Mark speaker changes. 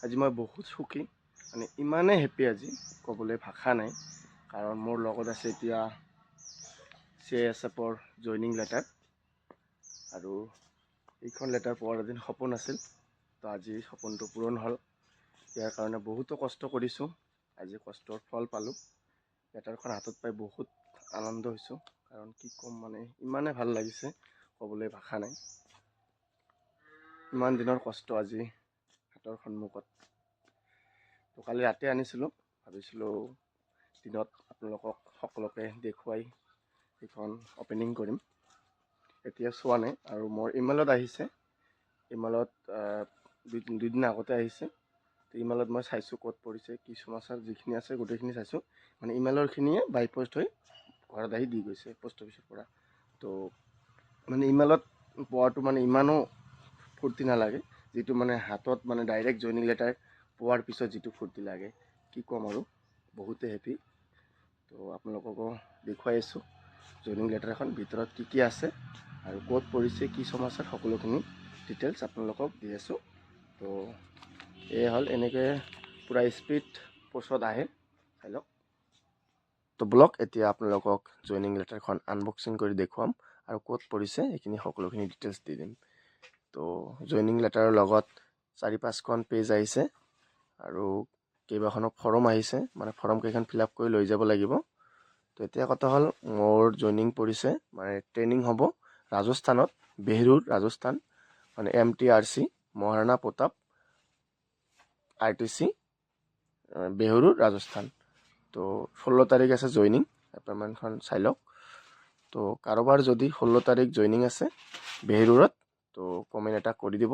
Speaker 1: আজি মই বহুত সুখী, মানে ইমানেই হেপী আজি ক'বলৈ ভাষা নাই। কাৰণ মোৰ লগত আছে এতিয়া CISFৰ জইনিং লেটাৰ, আৰু এইখন লেটাৰ পোৱাৰ এদিন সপোন আছিল। তো আজি সপোনটো পূৰণ হ'ল। ইয়াৰ কাৰণে বহুতো কষ্ট কৰিছোঁ, আজি কষ্টৰ ফল পালোঁ। লেটাৰখন হাতত পাই বহুত আনন্দ হৈছোঁ। কাৰণ কি ক'ম, মানে ইমানেই ভাল লাগিছে, ক'বলৈ ভাষা নাই। ইমান দিনৰ কষ্ট আজি হাতৰ সন্মুখত। তো কালি ৰাতি আনিছিলোঁ, ভাবিছিলোঁ দিনত আপোনালোকক সকলোকে দেখুৱাই সেইখন অপেনিং কৰিম। এতিয়া চোৱা নাই, আৰু মোৰ ইমেইলত আহিছে। ইমেইলত দুদিন আগতে আহিছে। তো ইমেইলত মই চাইছোঁ ক'ত পৰিছে, কি সমাচাৰ যিখিনি আছে গোটেইখিনি চাইছোঁ। মানে ইমেইলৰখিনিয়ে বাই পোষ্ট হৈ ঘৰত আহি দি গৈছে পোষ্ট অফিচৰ পৰা। তো মানে ইমেইলত পোৱাটো মানে ইমানো ফূৰ্তি নালাগে, যিটো মানে হাতত মানে ডাইৰেক্ট জইনিং লেটাৰ পোৱাৰ পিছত যিটো ফূৰ্তি লাগে, কি ক'ম আৰু বহুতে হেপী। তো আপোনালোককো দেখুৱাই আছোঁ জইনিং লেটাৰ এখন, ভিতৰত কি কি আছে আৰু ক'ত পৰিছে, কি সমাচাৰ, সকলোখিনি ডিটেইলছ আপোনালোকক দি আছোঁ। তো এয়ে হ'ল, এনেকৈ পূৰা স্পীড পোষ্টত আহে, চাই লওক। তো ব্লগ এতিয়া আপোনালোকক জইনিং লেটাৰখন আনবক্সিং কৰি দেখুৱাম, আৰু ক'ত পৰিছে সেইখিনি সকলোখিনি ডিটেইলছ দি দিম। তো জইনিং লেটাৰৰ লগত 4-5খন পেজ আহিছে, আৰু কেইবাখনো ফৰ্ম আহিছে, মানে ফৰ্ম কেইখন ফিল আপ কৰি লৈ যাব লাগিব। তো এতিয়া কথা হ'ল, মোৰ জইনিং পৰিছে, মানে ট্ৰেইনিং হ'ব ৰাজস্থানত, বেহৰুৰ ৰাজস্থান, মানে MTRC মহাৰাণা প্ৰতাপ RTC বেহৰুৰ ৰাজস্থান। তো 16 তাৰিখ আছে জইনিং, এপইণ্টমেণ্টখন চাই লওক। তো কাৰোবাৰ যদি 16 তাৰিখ জইনিং আছে বেহৰুৰত, তো কমেণ্ট এটা কৰি দিব।